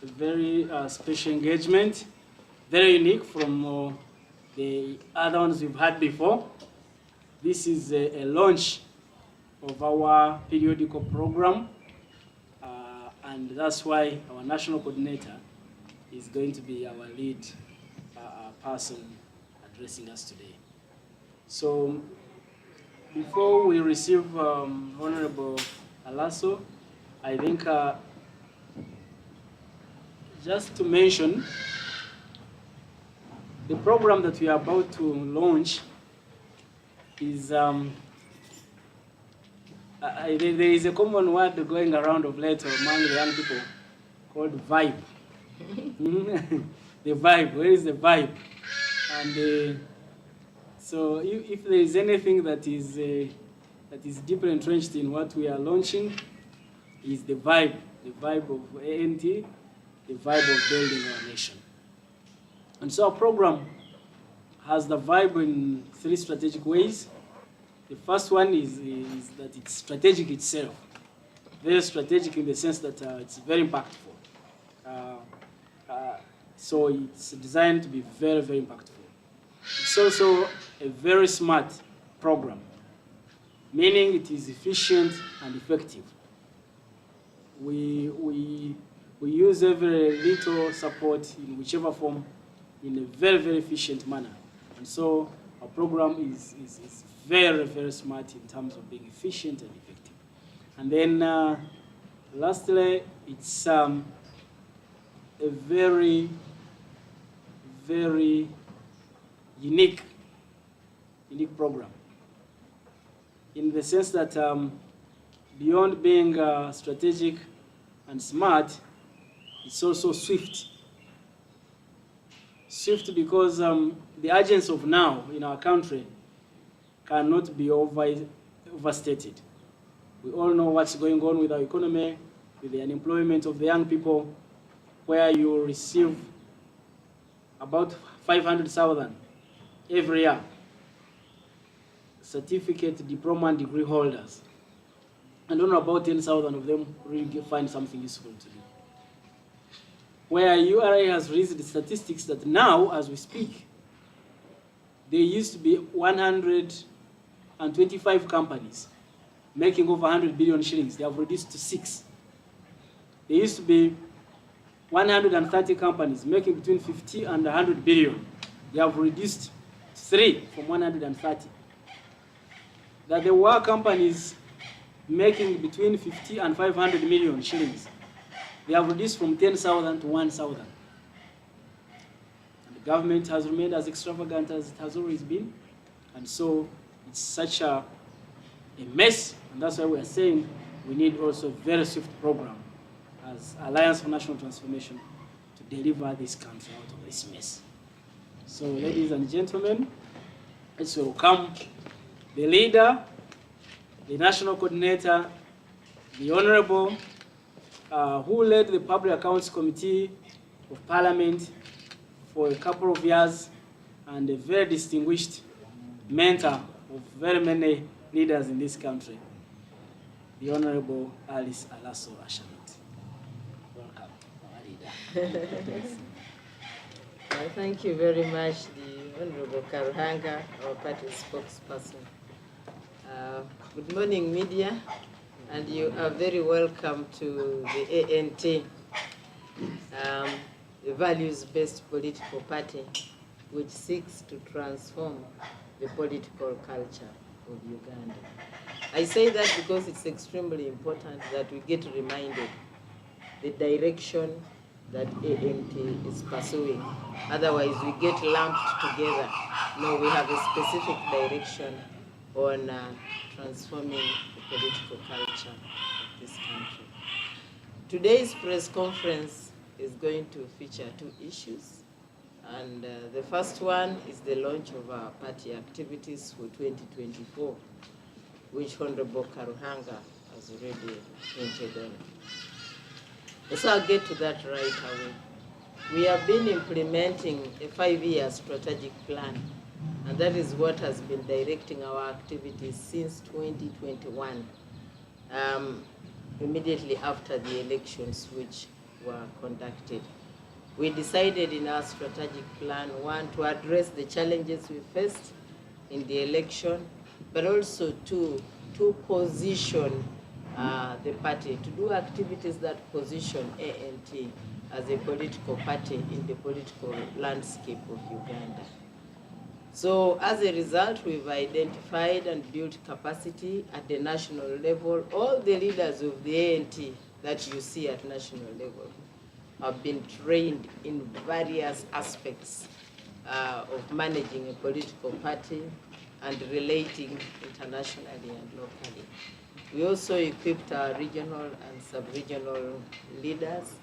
a very special engagement, very unique from the other ones we've had before. This is a launch of our periodical program, and that's why our national coordinator is going to be our lead person addressing us today. So before we receive Honorable Alaso, I think just to mention the program that we are about to launch is there is a common word going around of late among the young people called vibe. The vibe, where is the vibe? And so if there is anything that is deeply entrenched in what we are launching, is the vibe of ANT, the vibe of building our nation. And so our program has the vibe in 3 strategic ways. The first one is that it's strategic itself. Very strategic in the sense that it's very impactful. So it's designed to be very, very impactful. It's also a very smart program, meaning it is efficient and effective. We use every little support in whichever form in a very, very efficient manner. And so our program is very, very smart in terms of being efficient and effective. And then lastly, it's a very, very unique program in the sense that beyond being strategic and smart, it's also swift. Swift because the urgency of now in our country cannot be overstated. We all know what's going on with our economy, with the unemployment of the young people, where you receive about 500,000 every year certificate, diploma, and degree holders. And only about 10,000 of them really find something useful to do. Where URA has raised the statistics that now, as we speak, there used to be 125 companies making over 100 billion shillings. They have reduced to 6. There used to be 130 companies making between 50 and 100 billion. They have reduced to 3 from 130. That there were companies making between 50 and 500 million shillings. They have reduced from 10,000 to 1,000. And the government has remained as extravagant as it has always been. And so it's such a mess. And that's why we are saying we need also a very swift program as Alliance for National Transformation to deliver this country out of this mess. So ladies and gentlemen, let's welcome the leader, the national coordinator, the Honorable, who led the Public Accounts Committee of Parliament for a couple of years and a very distinguished mentor of very many leaders in this country, the Honorable Alice Alaso Ashanot. Welcome, our leader. Thank you very much, the Honorable Karuhanga, our party spokesperson. Good morning, media, and you are very welcome to the ANT, the values-based political party which seeks to transform the political culture of Uganda. I say that because it's extremely important that we get reminded the direction that ANT is pursuing. Otherwise, we get lumped together. No, we have a specific direction on transforming the political culture of this country. Today's press conference is going to feature 2 issues. And the first one is the launch of our party activities for 2024, which Honorable Karuhanga has already hinted on. So I'll get to that right away. We have been implementing a 5-year strategic plan, and that is what has been directing our activities since 2021, immediately after the elections which conducted. We decided in our strategic plan, one, to address the challenges we faced in the election, but also two, to position the party, to do activities that position ANT as a political party in the political landscape of Uganda. So as a result, we've identified and built capacity at the national level. All the leaders of the ANT that you see at national level have been trained in various aspects of managing a political party and relating internationally and locally. We also equipped our regional and sub-regional leaders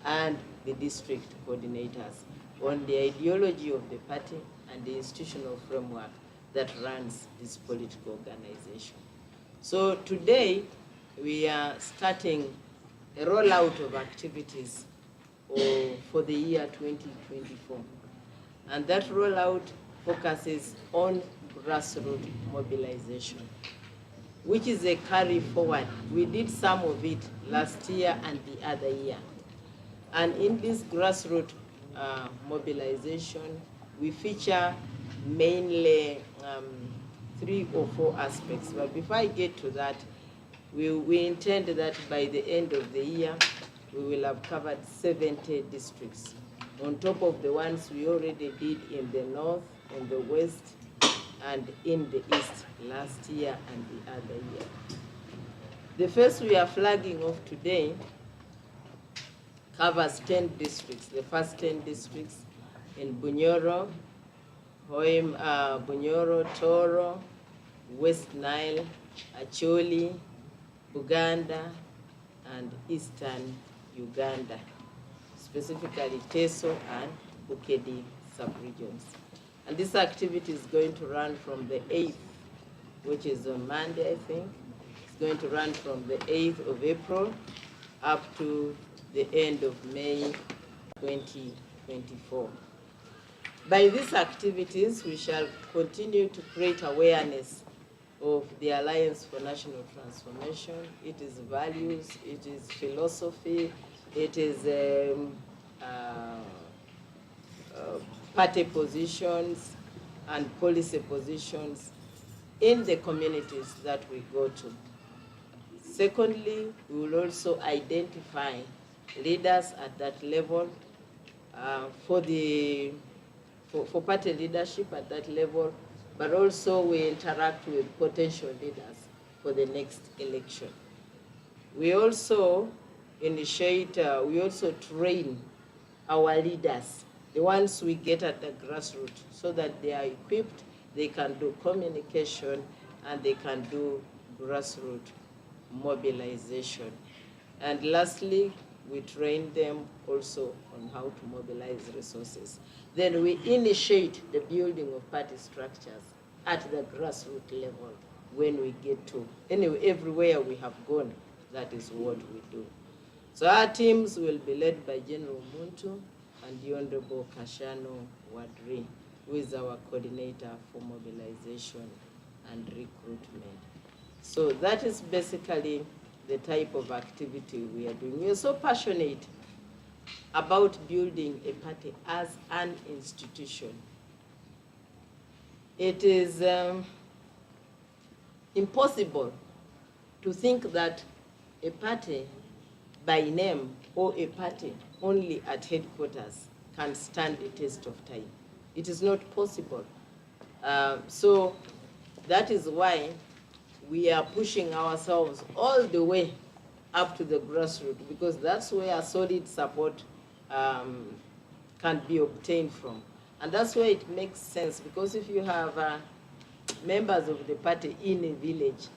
and the district coordinators on the ideology of the party and the institutional framework that runs this political organization. So today, we are starting a rollout of activities for the year 2024. And that rollout focuses on grassroots mobilization, which is a carry forward. We did some of it last year and the other year. And in this grassroots mobilization, we feature mainly 3 or 4 aspects. But before I get to that, we intend that by the end of the year, we will have covered 70 districts, on top of the ones we already did in the north, in the west, and in the east last year and the other year. The first we are flagging off today covers 10 districts. The first 10 districts in Bunyoro, Bunyoro, Toro, West Nile, Acholi, Buganda, and Eastern Uganda, specifically Teso and Bukedi sub-regions. And this activity is going to run from the 8th, which is on Monday, I think. It's going to run from the 8th of April up to the end of May 2024. By these activities, we shall continue to create awareness of the Alliance for National Transformation. It is values, it is philosophy, it is party positions and policy positions in the communities that we go to. Secondly, we will also identify leaders at that level for party leadership at that level, but also we interact with potential leaders for the next election. We also we also train our leaders, the ones we get at the grassroots, so that they are equipped, they can do communication, and they can do grassroots mobilization. And lastly, we train them also on how to mobilize resources. Then we initiate the building of party structures at the grassroots level when we get to, anyway, everywhere we have gone, that is what we do. So our teams will be led by General Muntu and the Honorable Kashano Wadri, who is our coordinator for mobilization and recruitment. So that is basically the type of activity we are doing. We are so passionate about building a party as an institution. It is impossible to think that a party by name or a party only at headquarters can stand the test of time. It is not possible. So that is why we are pushing ourselves all the way up to the grassroots, because that's where solid support can be obtained from. And that's where it makes sense, because if you have members of the party in a village,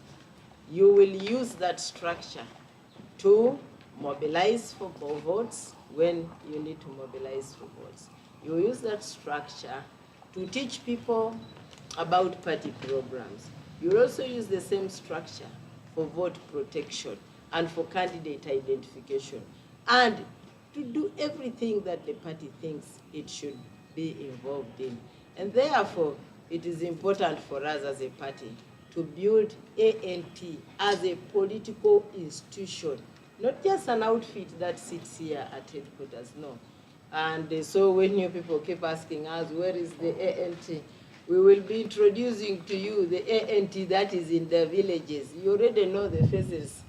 you will use that structure to mobilize for votes when you need to mobilize for votes. You use that structure to teach people about party programs. You also use the same structure for vote protection and for candidate identification, and to do everything that the party thinks it should be involved in. And therefore, it is important for us as a party to build ANT as a political institution not just an outfit that sits here at headquarters, no. And so when you people keep asking us, where is the ANT? We will be introducing to you the ANT that is in the villages. You already know the faces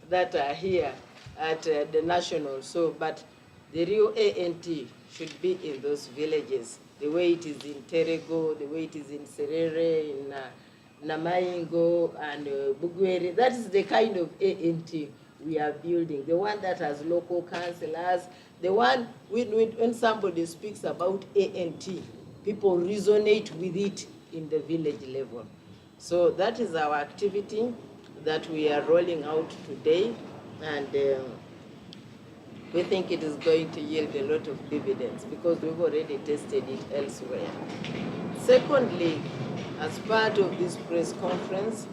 that are here at the national. So, but the real ANT should be in those villages, the way it is in Terego, the way it is in Serere, in Namaingo, and Bugwere. That is the kind of ANT we are building, the one that has local councillors, the one when somebody speaks about ANT, people resonate with it in the village level. So that is our activity that we are rolling out today, and we think it is going to yield a lot of dividends because we've already tested it elsewhere. Secondly, as part of this press conference,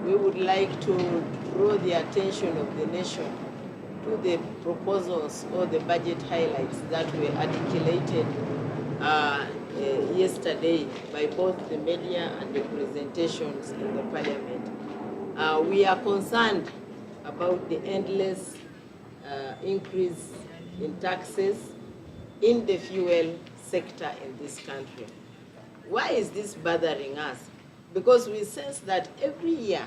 we would like to draw the attention of the nation to the proposals or the budget highlights that were articulated yesterday by both the media and the presentations in the parliament. We are concerned about the endless increase in taxes in the fuel sector in this country. Why is this bothering us? Because we sense that every year,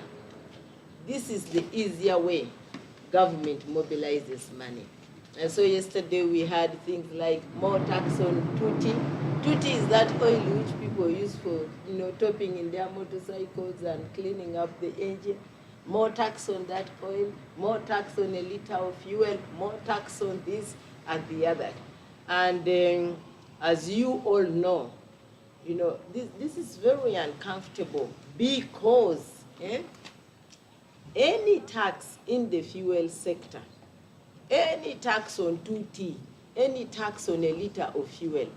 this is the easier way government mobilizes money. And so yesterday we had things like more tax on tutti. Tutti is that oil which people use for, topping in their motorcycles and cleaning up the engine. More tax on that oil, more tax on a liter of fuel, more tax on this and the other. And as you all know, this is very uncomfortable because any tax in the fuel sector, any tax on 2T, any tax on a liter of fuel,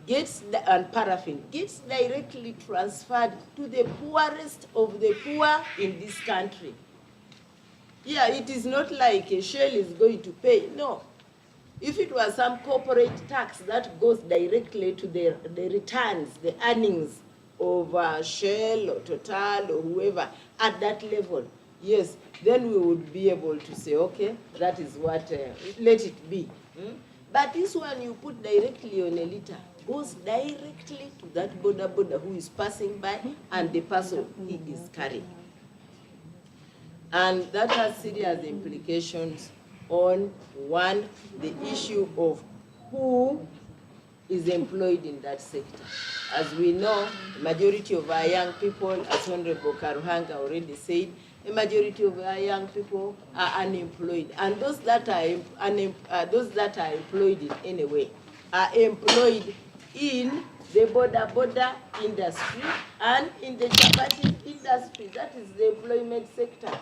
and paraffin, gets directly transferred to the poorest of the poor in this country. Yeah, it is not like a Shell is going to pay, no. If it was some corporate tax that goes directly to the returns, the earnings of Shell or Total or whoever at that level, yes, then we would be able to say, okay, that is what, let it be. But this one you put directly on a liter goes directly to that boda who is passing by and the person he is carrying. And that has serious implications on, one, the issue of who is employed in that sector. As we know, the majority of our young people, as Honorable Karuhanga already said, the majority of our young people are unemployed. And those that are employed in any way are employed in the border industry and in the chapati industry. That is the employment sector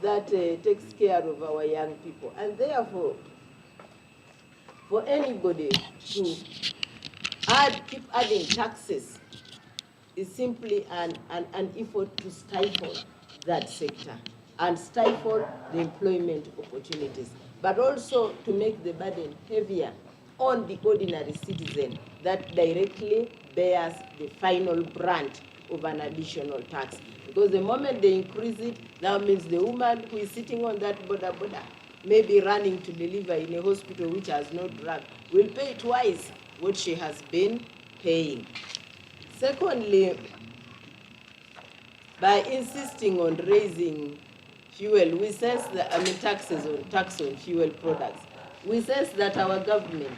that takes care of our young people. And therefore, for anybody to keep adding taxes is simply an effort to stifle that sector and stifle the employment opportunities, but also to make the burden heavier on the ordinary citizen that directly bears the final brunt of an additional tax. Because the moment they increase it, now means the woman who is sitting on that border may be running to deliver in a hospital which has no drug, will pay twice what she has been paying. Secondly, by insisting on raising fuel, we sense that, tax on fuel products, we sense that our government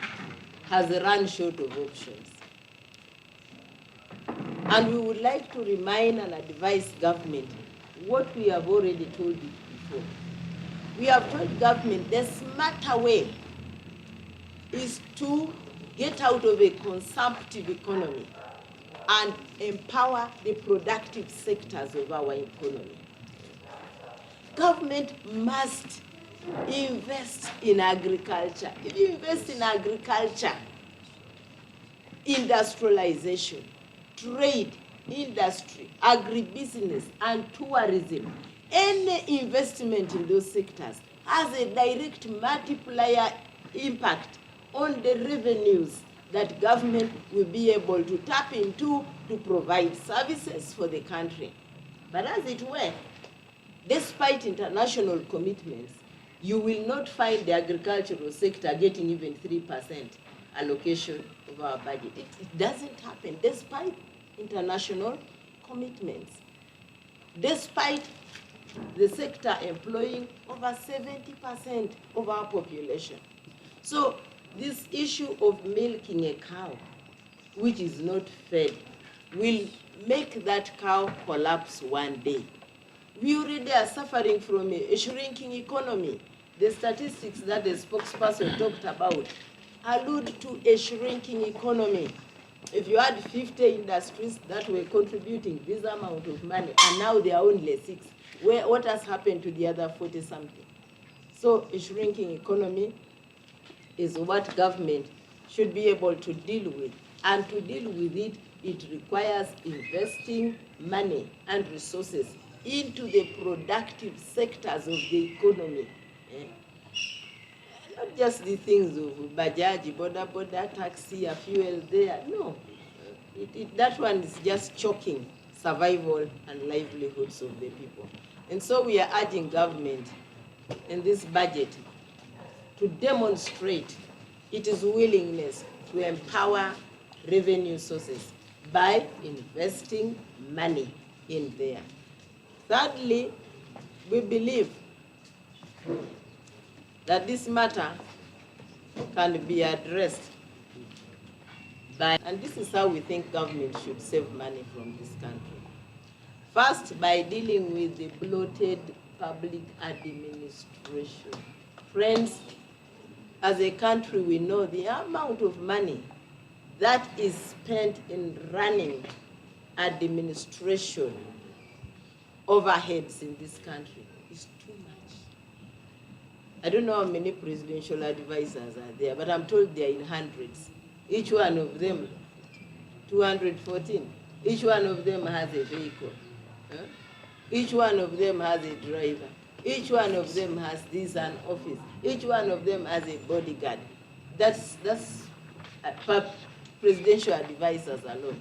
has run short of options. And we would like to remind and advise government what we have already told it before. We have told government the smarter way is to get out of a consumptive economy and empower the productive sectors of our economy. Government must invest in agriculture. If you invest in agriculture, industrialization, trade, industry, agribusiness, and tourism, any investment in those sectors has a direct multiplier impact on the revenues that government will be able to tap into to provide services for the country. But as it were, despite international commitments, you will not find the agricultural sector getting even 3% allocation of our budget. It doesn't happen despite international commitments, despite the sector employing over 70% of our population. So this issue of milking a cow which is not fed will make that cow collapse one day. We already are suffering from a shrinking economy. The statistics that the spokesperson talked about allude to a shrinking economy. If you had 50 industries that were contributing this amount of money, and now they are only 6, what has happened to the other 40-something? So a shrinking economy is what government should be able to deal with. And to deal with it, it requires investing money and resources into the productive sectors of the economy. Not just the things of Bajaj, border, taxi, a fuel there. No, that one is just choking survival and livelihoods of the people. And so we are urging government in this budget to demonstrate its willingness to empower revenue sources by investing money in there. Thirdly, we believe that this matter can be addressed by, and this is how we think government should save money from this country. First, by dealing with the bloated public administration. Friends, as a country, we know the amount of money that is spent in running administration overheads in this country is too much. I don't know how many presidential advisors are there, but I'm told they are in hundreds. Each one of them, 214. Each one of them has a vehicle. Huh? Each one of them has a driver. Each one of them has this an office. Each one of them has a bodyguard. That's presidential advisors alone.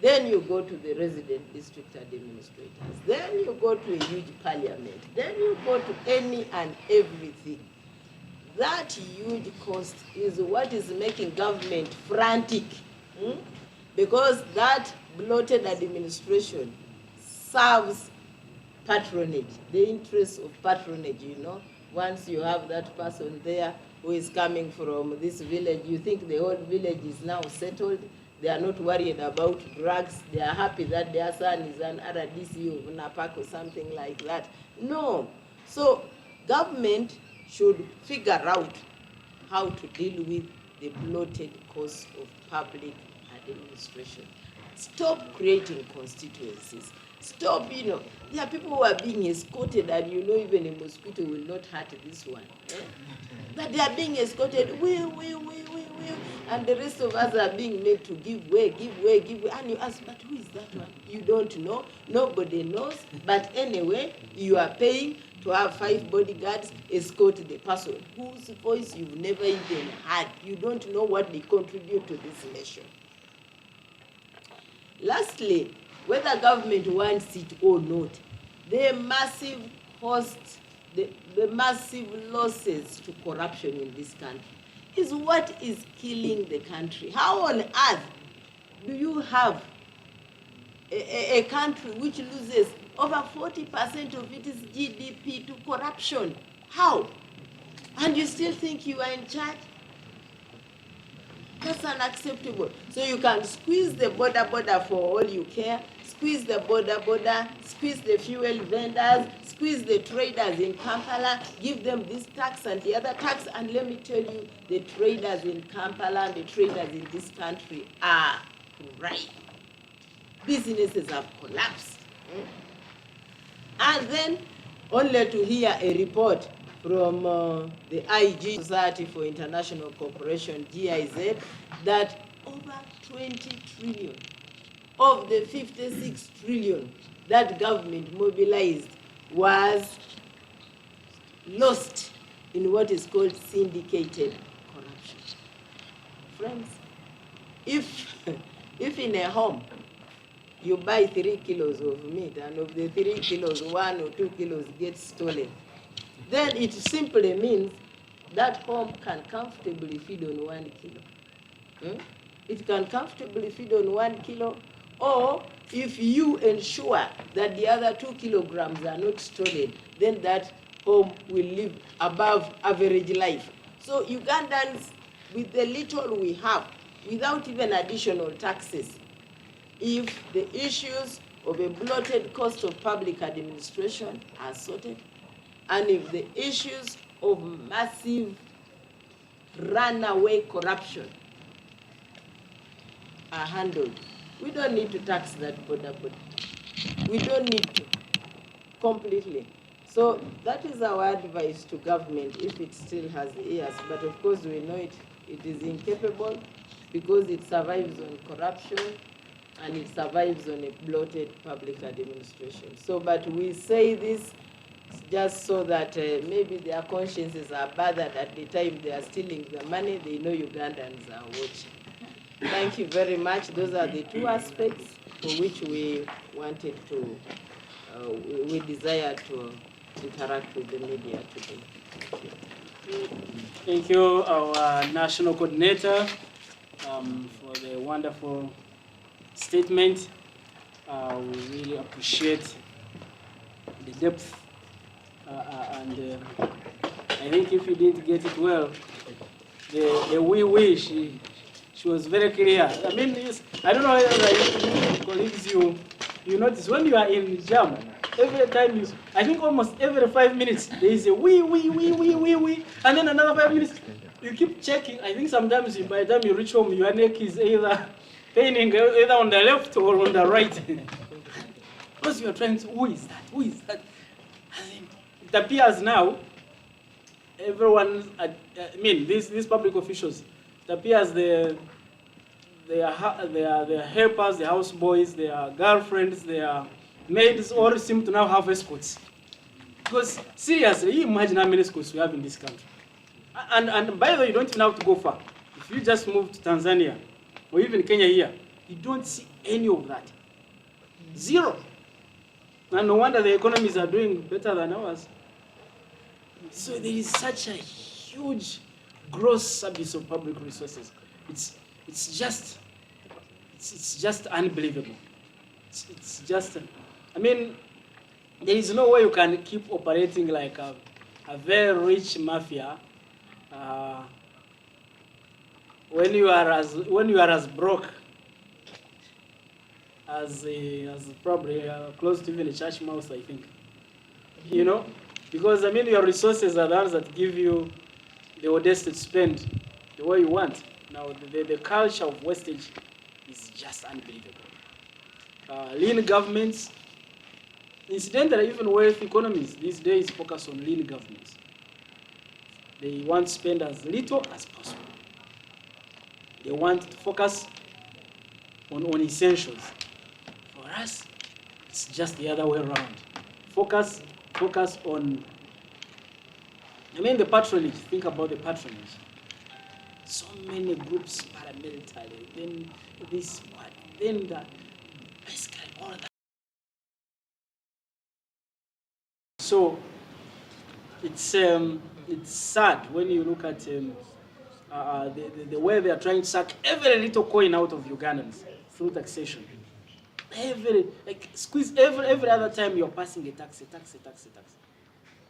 Then you go to the resident district administrators. Then you go to a huge parliament. Then you go to any and everything. That huge cost is what is making government frantic. Because that bloated administration serves patronage, the interests of patronage, you know. Once you have that person there who is coming from this village, you think the whole village is now settled. They are not worried about drugs. They are happy that their son is an RDC of NAPAC or something like that. No. So government should figure out how to deal with the bloated cost of public administration. Stop creating constituencies. Stop, there are people who are being escorted and even a mosquito will not hurt this one. But they are being escorted, and the rest of us are being made to give way. And you ask, but who is that one? You don't know. Nobody knows. But anyway, you are paying to have 5 bodyguards escort the person whose voice you've never even heard. You don't know what they contribute to this nation. Lastly, whether government wants it or not, the massive costs, the massive losses to corruption in this country is what is killing the country. How on earth do you have a country which loses over 40% of its GDP to corruption? How? And you still think you are in charge? That's unacceptable. So you can squeeze the border for all you care, squeeze the border, squeeze the fuel vendors, squeeze the traders in Kampala, give them this tax and the other tax, and let me tell you, the traders in Kampala and the traders in this country are right. Businesses have collapsed. And then only to hear a report from the IG, Society for International Cooperation, GIZ, that over 20 trillion of the 56 trillion that government mobilized was lost in what is called syndicated corruption. Friends, if in a home you buy 3 kilos of meat and of the 3 kilos, 1 or 2 kilos gets stolen, then it simply means that home can comfortably feed on 1 kilo. It can comfortably feed on 1 kilo, or if you ensure that the other 2 kilograms are not stolen, then that home will live above average life. So Ugandans, with the little we have, without even additional taxes, if the issues of a bloated cost of public administration are sorted, and if the issues of massive runaway corruption are handled, we don't need to tax that border. We don't need to, completely. So that is our advice to government, if it still has ears. But of course we know it is incapable, because it survives on corruption and it survives on a bloated public administration. So, but we say this just so that maybe their consciences are bothered at the time they are stealing the money. They know Ugandans are watching. Thank you very much. Those are the two aspects for which we wanted to, we desire to interact with the media today. Thank you, our national coordinator, for the wonderful statement. We really appreciate the depth, and I think if you didn't get it well, the we she was very clear. I mean, I don't know whether colleagues you notice when you are in jam, every time I think almost every 5 minutes there is a we, and then another 5 minutes you keep checking. I think sometimes by the time you reach home, your neck is either paining either on the left or on the right. Because you are trying to, who is that? Who is that? It appears now, everyone, I mean, these public officials, it appears their helpers, their houseboys, their girlfriends, their maids all seem to now have escorts. Because seriously, you imagine how many escorts we have in this country. And by the way, you don't even have to go far. If you just move to Tanzania, or even Kenya here, you don't see any of that. Zero. And no wonder the economies are doing better than ours. So there is such a huge gross service of public resources. It's just unbelievable. It's just, I mean, there is no way you can keep operating like a very rich mafia when you are as broke as probably close to even a church mouse, I think. You know, because I mean your resources are the ones that give you the audacity to spend the way you want. Now the culture of wastage is just unbelievable. Lean governments, incidentally, even wealth economies these days focus on lean governments. They want to spend as little as possible. They want to focus on essentials. For us, it's just the other way around. Focus on, I mean, the patronage. Think about the patronage. So many groups, paramilitary, then this, what, then that, basically all that. So it's sad when you look at the way they are trying to suck every little coin out of Ugandans through taxation. Squeeze every other time you're passing a tax.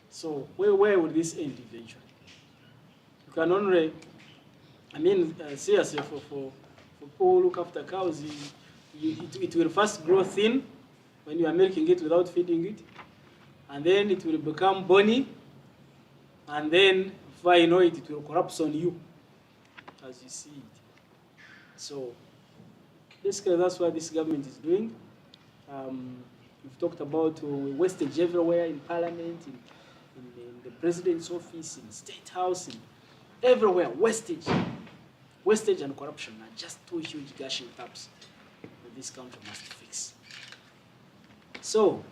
So where would this end eventually? You can only, I mean, seriously, for people who look after cows, it will first grow thin when you are milking it without feeding it, and then it will become bony, and then before you know it, it will collapse on you, as you see it. So basically, that's what this government is doing. We've talked about wastage everywhere in Parliament, in the President's office, in State House, in everywhere. Wastage and corruption are just two huge gushing taps that this country must fix. So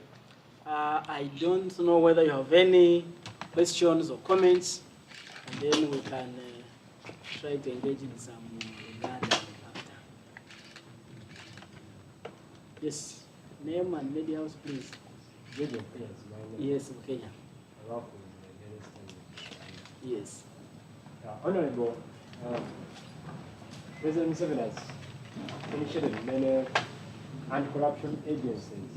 I don't know whether you have any questions or comments, and then we can try to engage in some Uganda after. Yes, name and media house, please. Yes, in Kenya. Yes. Honorable, President Museveni has initiated many anti-corruption agencies,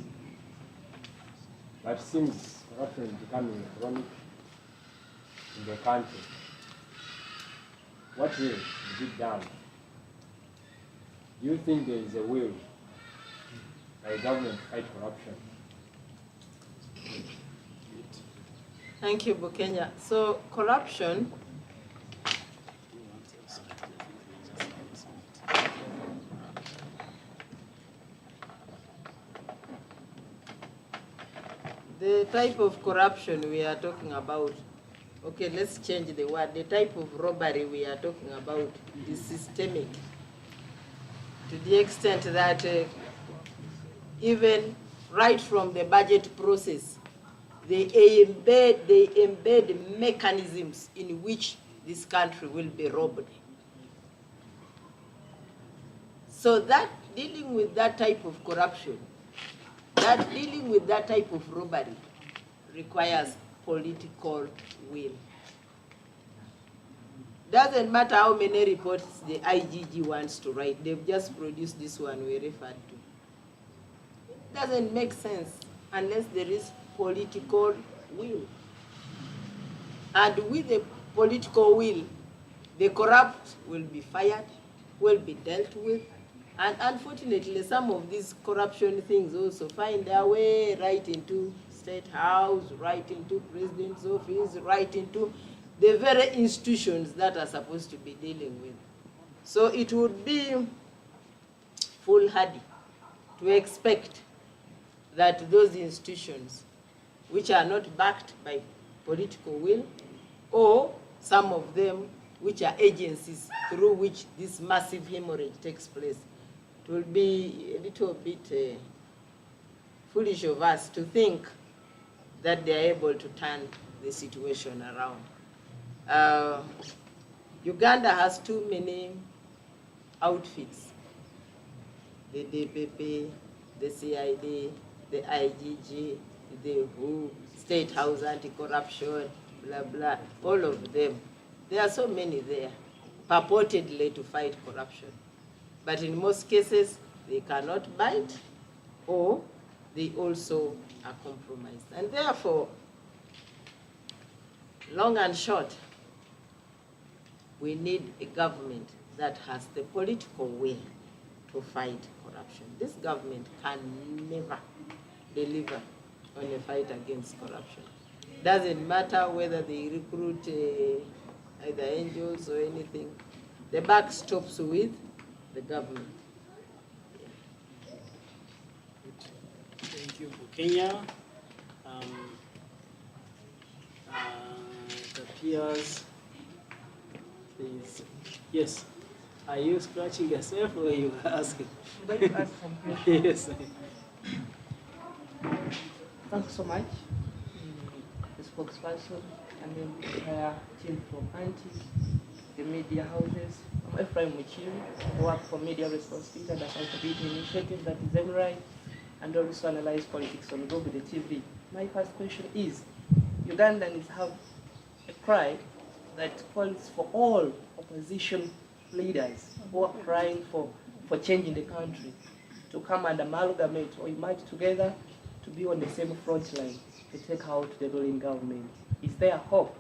but it seems corruption is becoming chronic in the country. What will be done? Do you think there is a will by government to fight corruption? Thank you, Bukenya. So corruption the type of corruption we are talking about, okay, let's change the word. The type of robbery we are talking about is systemic to the extent that even right from the budget process, they embed mechanisms in which this country will be robbed. So that dealing with that type of corruption, that dealing with that type of robbery requires political will. Doesn't matter how many reports the IGG wants to write, they've just produced this one we referred to. It doesn't make sense unless there is political will. And with the political will, the corrupt will be fired, will be dealt with. And unfortunately, some of these corruption things also find their way right into State House, right into President's office, right into the very institutions that are supposed to be dealing with. So it would be foolhardy to expect that those institutions, which are not backed by political will, or some of them which are agencies through which this massive hemorrhage takes place, it will be a little bit foolish of us to think that they are able to turn the situation around. Uganda has too many outfits, the DPP, the CID, the IGG, the WHO, State House Anti-Corruption, blah, blah, all of them. There are so many there, purportedly to fight corruption. But in most cases, they cannot bite, or they also are compromised. And therefore, long and short, we need a government that has the political will to fight corruption. This government can never deliver on a fight against corruption. Doesn't matter whether they recruit either angels or anything. The buck stops with the government. Thank you, Bukenya. It appears yes. Are you scratching yourself or are you asking? Would like to ask some questions? Yes. Thanks so much, the spokesperson, and then the entire team from Anti, the media houses. I'm Ephraim Muchiri. I work for Media Responsibility and Accountability Initiative, that is MRI, and also analyze politics on Go the TV. My first question is, Ugandans have a cry that calls for all opposition leaders who are crying for change in the country to come and amalgamate or emerge together to be on the same front line to take out the ruling government. Is there hope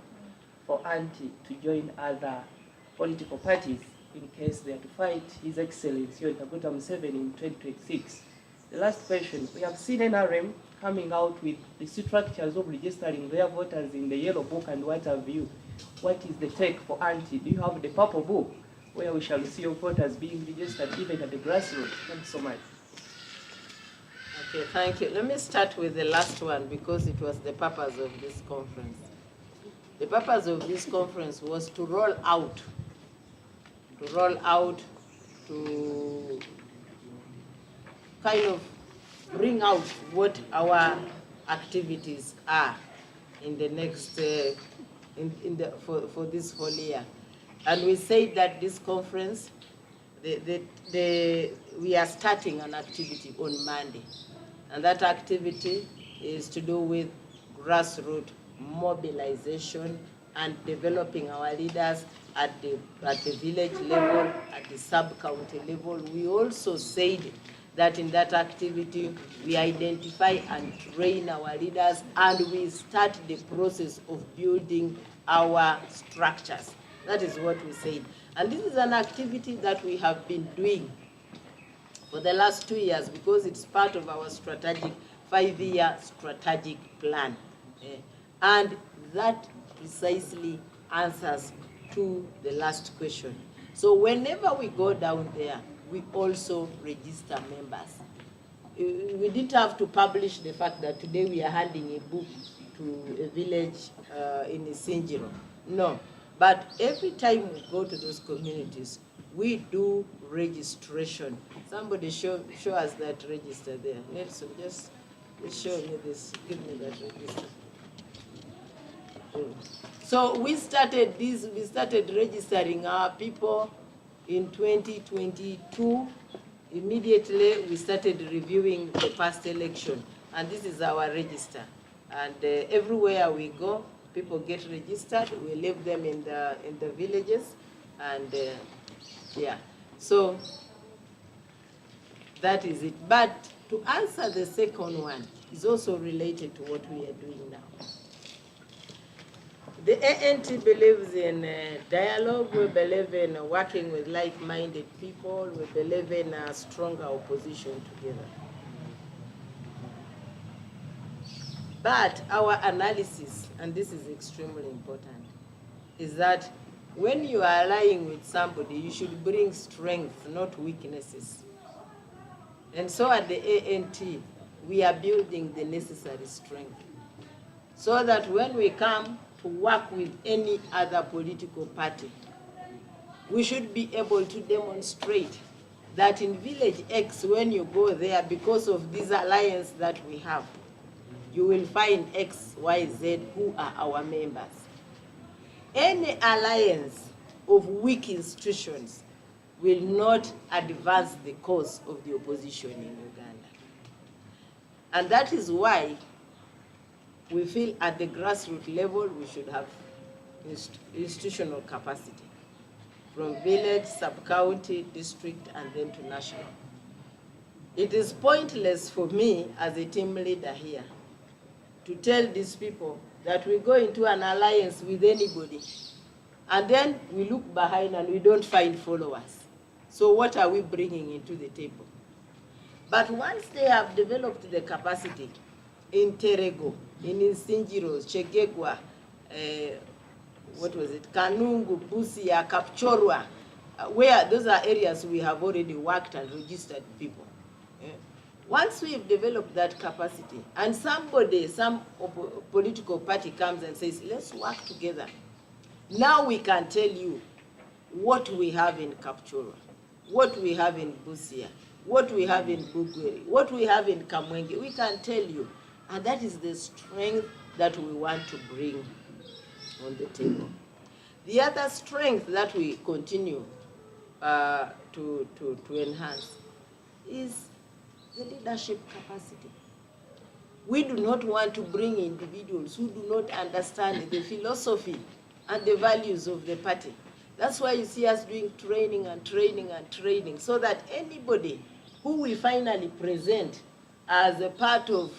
for Anti to join other political parties in case they are to fight His Excellency Yoweri Kaguta Museveni in 2026? The last question, we have seen NRM coming out with the structures of registering their voters in the Yellow Book and what have you. What is the take for Anti? Do you have the Purple Book where we shall see your voters being registered even at the grassroots? Thanks so much. Okay, thank you. Let me start with the last one because it was the purpose of this conference. The purpose of this conference was to roll out, to kind of bring out what our activities are in the next, for this whole year. And we said that this conference, we are starting an activity on Monday. And that activity is to do with grassroots mobilization and developing our leaders at the village level, at the sub-county level. We also said that in that activity, we identify and train our leaders, and we start the process of building our structures. That is what we said. And this is an activity that we have been doing for the last 2 years because it's part of our strategic 5-year strategic plan. And that precisely answers to the last question. So whenever we go down there, we also register members. We didn't have to publish the fact that today we are handing a book to a village in Isinjiro. No. But every time we go to those communities, we do registration. Somebody show us that register there. Nelson, just show me this. Give me that register. So we started this. We started registering our people in 2022. Immediately, we started reviewing the past election, and this is our register. And everywhere we go, people get registered. We leave them in the villages, and yeah. So that is it. But to answer the second one is also related to what we are doing now. The ANT believes in dialogue. We believe in working with like-minded people. We believe in a stronger opposition together. But our analysis, and this is extremely important, is that when you are allying with somebody, you should bring strength, not weaknesses. And so at the ANT, we are building the necessary strength so that when we come to work with any other political party, we should be able to demonstrate that in Village X, when you go there, because of this alliance that we have, you will find X, Y, Z who are our members. Any alliance of weak institutions will not advance the cause of the opposition in Uganda. And that is why we feel at the grassroots level we should have institutional capacity from village, sub-county, district, and then to national. It is pointless for me as a team leader here to tell these people that we go into an alliance with anybody, and then we look behind and we don't find followers. So what are we bringing into the table? But once they have developed the capacity in Terego, in Isinjiro, Chegegwa, Kanungu, Busia, Kapchorwa, where those are areas we have already worked and registered people. Once we've developed that capacity, and some political party comes and says, let's work together, now we can tell you what we have in Kapchorwa, what we have in Busia, what we have in Bugweri, what we have in Kamwenge. We can tell you. And that is the strength that we want to bring on the table. The other strength that we continue to enhance is the leadership capacity. We do not want to bring individuals who do not understand the philosophy and the values of the party. That's why you see us doing training and training and training, so that anybody who we finally present as a part of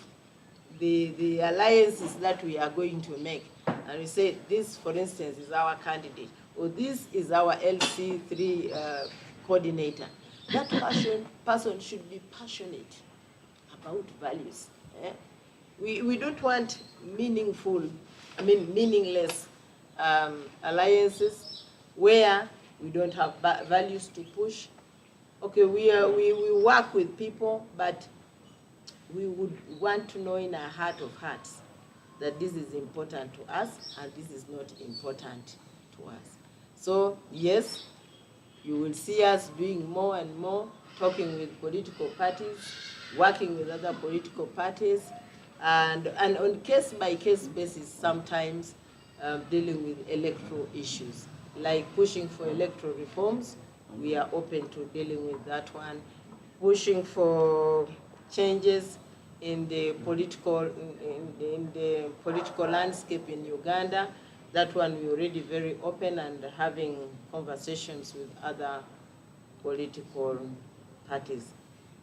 the alliances that we are going to make, and we say this, for instance, is our candidate, or this is our LC3 coordinator, that person should be passionate about values. We don't want meaningless alliances where we don't have values to push. Okay, we work with people, but we would want to know in our heart of hearts that this is important to us and this is not important to us. So yes, you will see us doing more and more, talking with political parties, working with other political parties, and on case-by-case basis, sometimes dealing with electoral issues, like pushing for electoral reforms. We are open to dealing with that one. Pushing for changes in the political landscape in Uganda. That one we're already very open and having conversations with other political parties.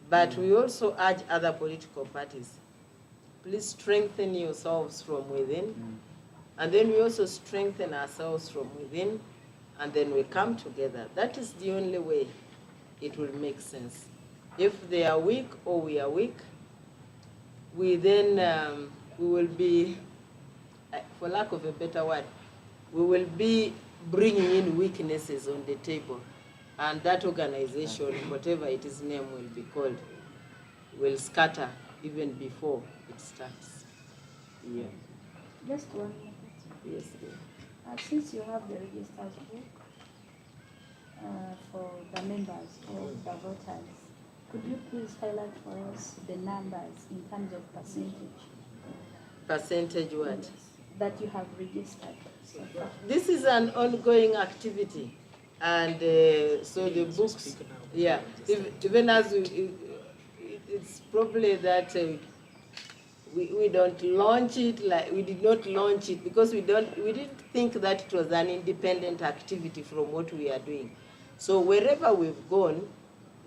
But we also urge other political parties, please strengthen yourselves from within, and then we also strengthen ourselves from within, and then we come together. That is the only way it will make sense. If they are weak or we are weak, we then we will be, for lack of a better word, we will be bringing in weaknesses on the table, and that organization, whatever its name will be called, will scatter even before it starts. Yeah. Just one more question. Yes. Since you have the registers book for the members or the voters, could you please highlight for us the numbers in terms of percentage? Percentage what? Yes, that you have registered so far. This is an ongoing activity, and so the books, yeah, even as it's probably that we don't launch it, like we did not launch it because we didn't think that it was an independent activity from what we are doing. So wherever we've gone,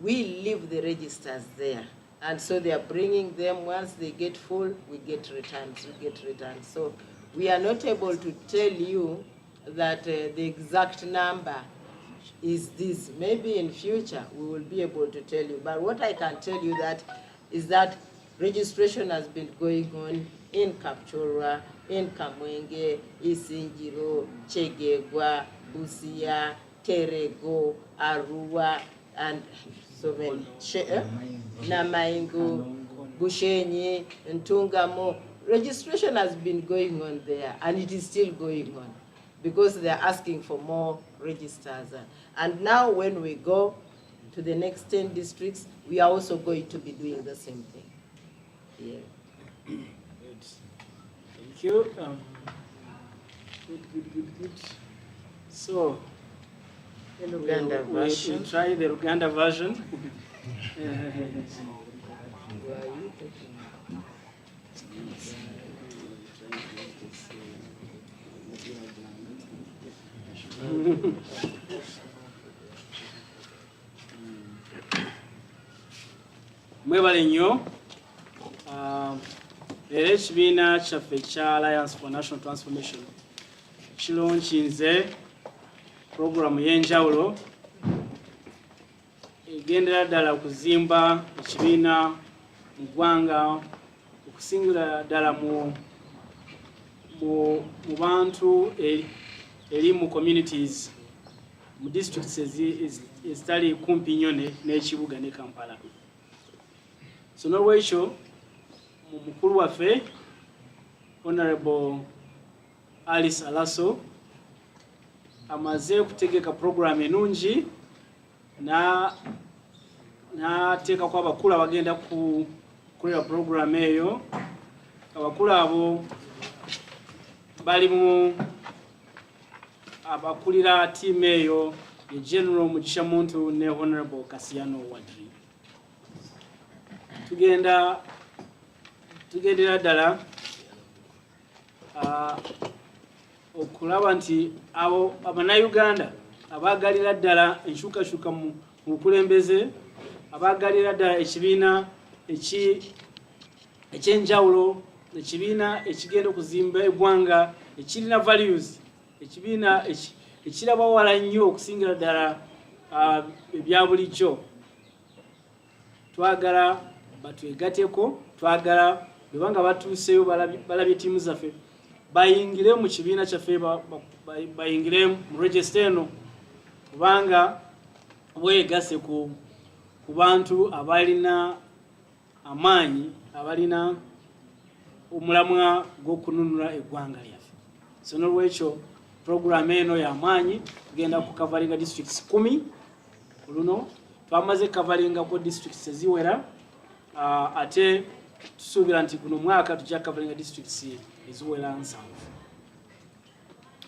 we leave the registers there, and so they are bringing them. Once they get full, we get returns. So we are not able to tell you that the exact number is this. Maybe in future we will be able to tell you. But what I can tell you is that registration has been going on in Kapchorwa, in Kamwenge, Isingiro, Chegegwa, Busia, Terego, Arua, and so many. Namaingo, Bushenyi, Ntungamo. Registration has been going on there, and it is still going on because they are asking for more registers. And now when we go to the next 10 districts, we are also going to be doing the same thing. Yeah. Good. Thank you. Good. So, The Luganda version. We'll try the Luganda version. Mwebale nnyo. Era ekibiina kyaffe ekya Alliance for National Transformation kilonkinze puroguramu y'enjawulo egendera ddala okuzimba ekibiina mu ggwanga, okusingira ddala mu bantu eri mu communities mu districts ezitali kumpi nnyo n'ekibuga ne Kampala. So n'olwekyo mukulu waffe Honorable Alice Alaso amaze okutegeka program enungi n'ateekako abakulu abagenda kukolera program eyo. Abakulu abo balimu abakulira tiimu eyo ye General Mugisha Muntu ne Honorable Kasiyano Wadri. Tugendera ddala okulaba nti abo Abannayuganda abaagalira ddala enkyukakyuka mu bukulembeze, abaagalira ddala ekibiina ekyenjawulo, ekibiina ekigenda okuzimba eggwanga ekirina values, ekibiina ekiraba wala nnyo okusingira ddala ebya bulijjo. Twagala batwegateko, twagala bwebanga batuuseyo balabye ttiimu zaffe bayingire mu kibiina kyaffe, bayingire mu register eno, kubanga bwegase ku bantu abalina amaanyi, abalina omulamwa gw'okununula eggwanga lyaffe. So n'olwekyo program eno y'amaanyi. Tugenda kukavalinga districts 10 luno, twamaze kavalinga districts eziwera, ate tusuubira nti guno mwaka tujja kavalinga districts eziwera 7.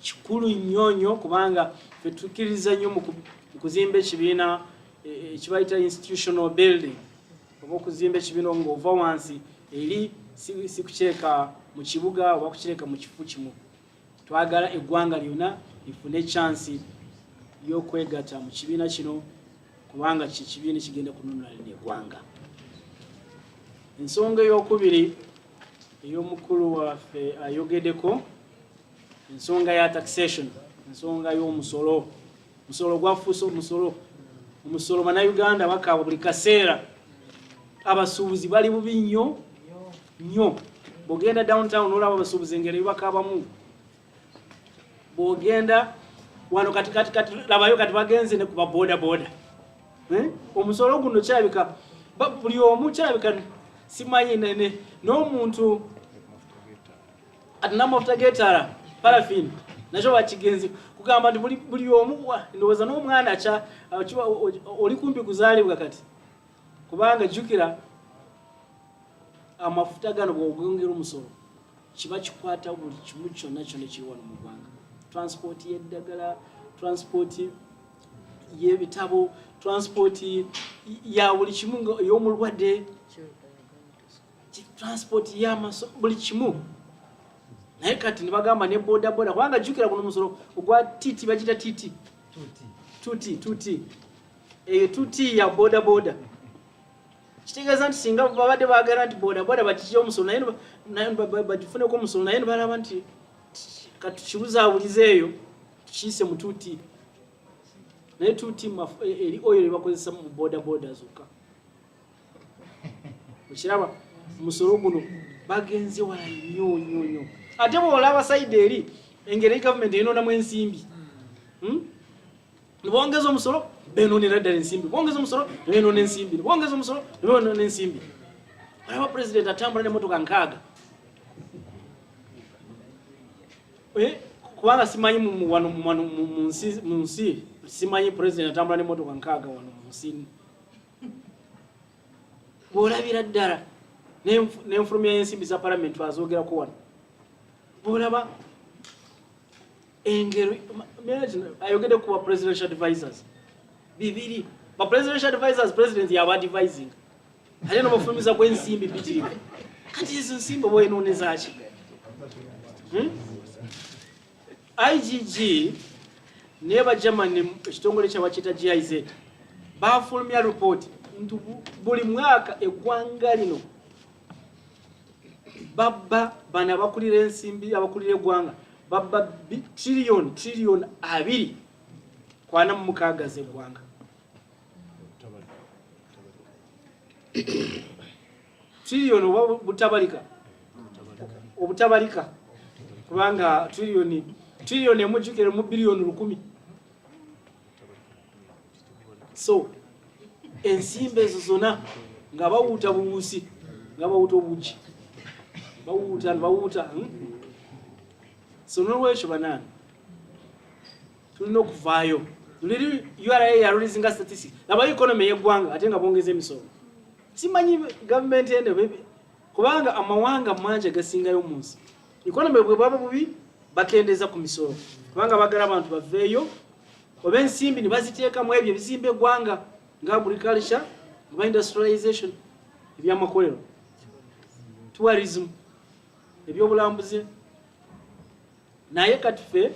Kikulu nnyo kubanga ffe tukkiriza nnyo mu kuzimba ekibiina ekibayita institutional building, oba okuzimba ekibiina ng'ova wansi eri si kukyeka mu kibuga oba kukyeka mu kifo kimu. twagala eggwanga lyonna lifune chance y'okwegatta mu kibiina kino kubanga kibiina kigenda kununula lino eggwanga. Ensonga ey'okubiri ey'omukulu waffe ayogeddeko, ensonga ya taxation, ensonga y'omusolo. Omusolo gwafuuse omusolo bannayuganda bakaaba buli kaseera. Abasuubuzi bali bubi nnyo nnyo. Bw'ogenda downtown olaba abasuubuzi engeri bakabamu. Bw'ogenda wano kati labayo kati bagenze ne kuba boda. Omusolo guno kyalabika buli omu kyalabika simanyi n'omuntu atinamafuta getara parafini nakyo bakigenzi kugamba nti buli omu ndowooza n'omwana oli kumpi kuzaalibwa kati kubanga jjukira amafuta gano bw'ogongera omusolo kiba kikwata buli kimu kyonna kiri wano mu ggwanga. Transport y'eddagala, transport y'ebitabo, transport ya buli kimu ey'omulwadde, transport y'amaso, buli kimu. Naye kati ne bagamba ne boda kubanga jjukira guno omusolo ogwa titi bagita titi tuti eyo tuti ya boda kitegeeza nti singa babadde baagala nti boda bakikya omusolo naye bagifuneko omusolo naye ne balaba nti kati tukibuzaabulize eyo tukiyise mu tuti naye tuti eri oyo bakozesa mu boda zokka. Okiraba omusolo guno bagenze wala nnyo. Ate bw'olaba sayidi eri engeri gavumenti enonamu ensimbi, bongeza omusolo benoonera ddala ensimbi, bongeza omusolo benoona ensimbi, bongeza omusolo benoona ensimbi. Olaba pulezidenti atambula n'emmotoka 6 kubanga simanyi mu nsi simanyi pulezidenti atambula n'emmotoka 6 wano mu nsi. Bw'olabira ddala n'enfulumya y'ensimbi za palamenti azoogerako wano, bw'olaba engero ayogedde ku ba presidential advisors 2 ba presidential advisors president yaba advising ate n'obufulumiza bw'ensimbi bitirivu. Kati ezo nsimbi oba enooneza ki? IGG ne ba Germany ekitongole kye bakiyita GIZ bafulumya report nti buli mwaka eggwanga lino babba bana abakulira ensimbi abakulira eggwanga babba trillion 2.46 z'eggwanga. Trillion oba obutabalika kubanga trillion emujjukire mu billion 1000. So ensimbi ezo zonna nga bawuuta buwuusi nga bawuuta obuki bawuuta. So nolwekyo banaani tulina okuvaayo. URA ya releasing statistics laba economy y'eggwanga ate nga bongeza emisolo. Simanyi gavumenti ende kubanga amawanga mangi agasingayo mu nsi economy bwe baba bubi bakendeza ku misolo kubanga bagala abantu baveeyo oba ensimbi ne baziteekamu ebyo ebizimba eggwanga nga agriculture oba industrialization, ebyamakolero, tourism, ebyobulambuzi. Naye kati ffe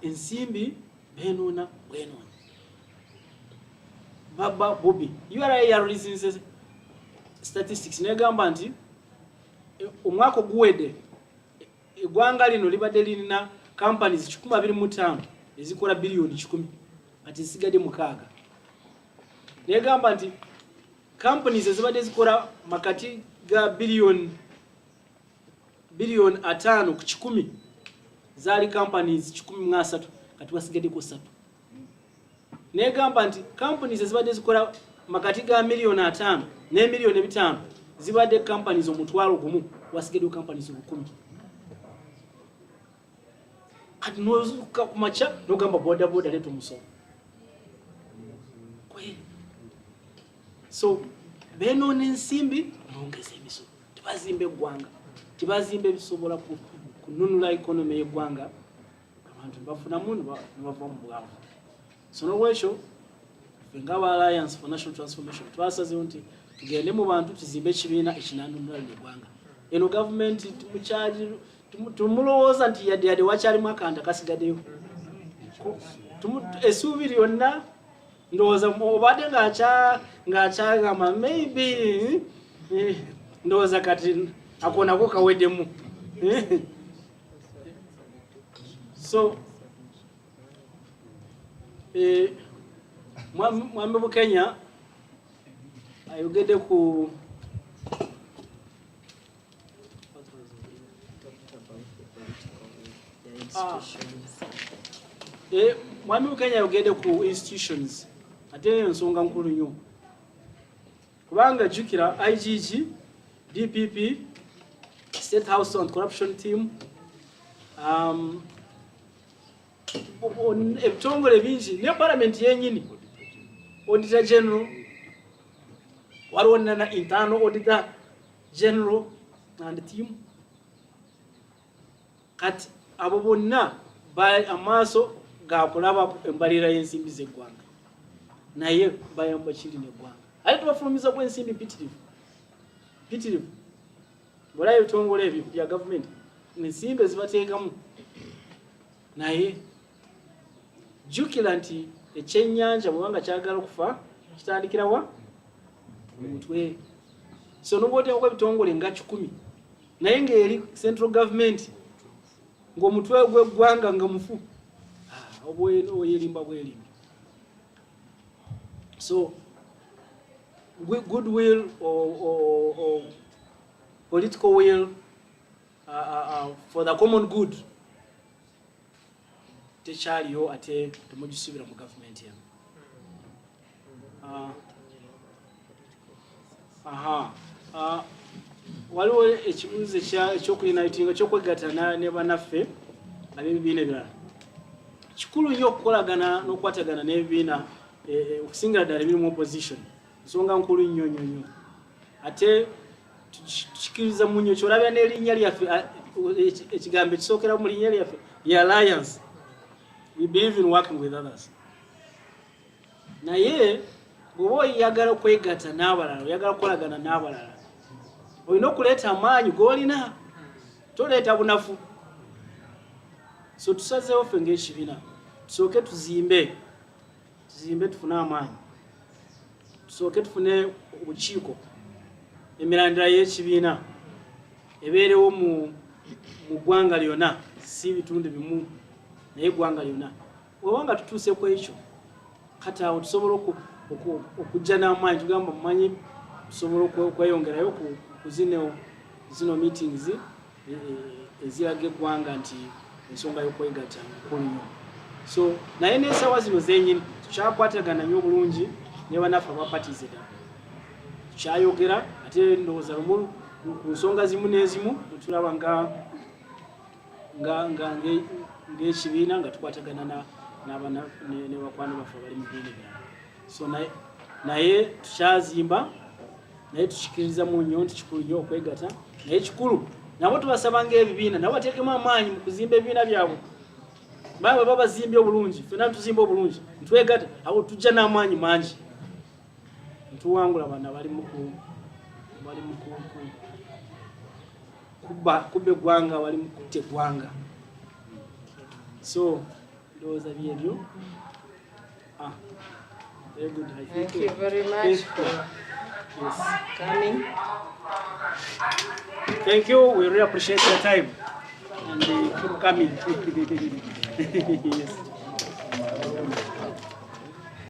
ensimbi benoona bwenoona. Baba Bobby URA ya releasing statistics negamba nti omwaka oguwedde eggwanga lino libadde lirina companies 25 ezikola billion 10 ati zisigadde 6. Negamba nti companies ezibadde zikola makati ga billion 5 ku 10 zaali companies 13 kati wasigaddeko 3. Negamba nti companies ezibadde zikola makati ga million 5 ne million 5 zibadde companies omutwalo gumu wasigaddeko companies 10. Kati nozuka kumacha nogamba boda leto musolo. So benoona ensimbi nongeza emisolo tebazimba eggwanga tebazimba ebisobola kununula economy y'eggwanga abantu bafunamu ne bava mu bwavu. So nolwekyo ffe ng'aba Alliance for National Transformation twasazeewo nti tugende mu bantu tuzimbe ekibiina ekinanunula eggwanga. Eno gavumenti tumulowooza nti yadde wakyalimu akanta kasigaddeyo. Essuubi lyonna ndowooza obadde ng'akyagamba maybe ndowooza kati ako nako kaweddemu. So Mwami Bukenya ayogedde ku Mwami Bukenya ayogedde ku institutions, ate eyo nsonga nkulu nnyo kubanga jjukira IGG, DPP, State House Anti-Corruption Team, ebitongole bingi ne Parliament yennyini, Auditor General, waliwo na Internal Auditor General and team. Kati abo bonna amaaso ga kulaba embalira y'ensimbi z'eggwanga, naye bayamba kiri n'eggwanga ate tubafulumiza ku ensimbi pitirivu. Bwolaba ebitongole ebyo bya gavumenti ensimbi ezibateekamu, naye jjukira nti ekyennyanja bwebanga kyagala okufa kitandikira wa? Mu mutwe. So noba oteekako ebitongole nga 10 naye ng'eri central government ng'omutwe gw'eggwanga nga mufu, oyerimba bwerimbi. So goodwill or political will for the common good tekyaliyo ate temugisuubira mu gavumenti yano. Waliwo ekibuuzo ekyokulinayitinga ekyokwegatta ne bannaffe ab'ebibiina ebirala. Kikulu nnyo okukolagana n'okukwatagana n'ebibiina okusingira ddala ebiri mu opposition, nsonga nkulu nnyo. Ate tukikiriza mu nnyo kyolabya n'erinnya lyaffe, ekigambo ekisookera mu linnya lyaffe ye alliance. We believe in working with others. Naye bw'oba oyagala okwegatta n'abalala, oyagala okukolagana n'abalala, olina okuleeta amaanyi g'olina, toleeta bunafu. So tusazeewo ffe ng'ekibiina tusooke tuzimbe tufune amaanyi, tusooke tufune obukiiko, emirandira y'ekibiina ebeerewo mu ggwanga lyonna, si bitundu bimu naye eggwanga lyonna. Bw'obanga tutuuse ku ekyo, kati awo tusobola okujja n'amaanyi, tugamba mumanyi tusobola okweyongerayo ku zino meetings eziraga eggwanga nti ensonga y'okwegatta nkulu nnyo. So naye n'ensawa zino zennyini tukyakwatagana nnyo bulungi ne bannaffe abapatize ddala, tukyayogera ate ndowooza lumu ku nsonga zimu n'ezimu netulaba ng'ekibiina nga tukwatagana ne bakwano baffe abali mu bibiina ebirala. So naye tukyazimba, naye tukikirizamu nnyo nti kikulu nnyo okwegatta, naye kikulu nabo tubasaba ng'ebibiina nabo bateekemu amaanyi mu kuzimba ebibiina byabwe. Baba babazimbye obulungi, ffenna tuzimba obulungi, ntwegatta, awo tujja n'amaanyi mangi, ntuwangula bana bali mu kubba eggwanga, bali mu kutta eggwanga. So ndowooza byebyo. Very good. Thank you very much for coming. Thank you. We really appreciate your time and keep coming. Yes.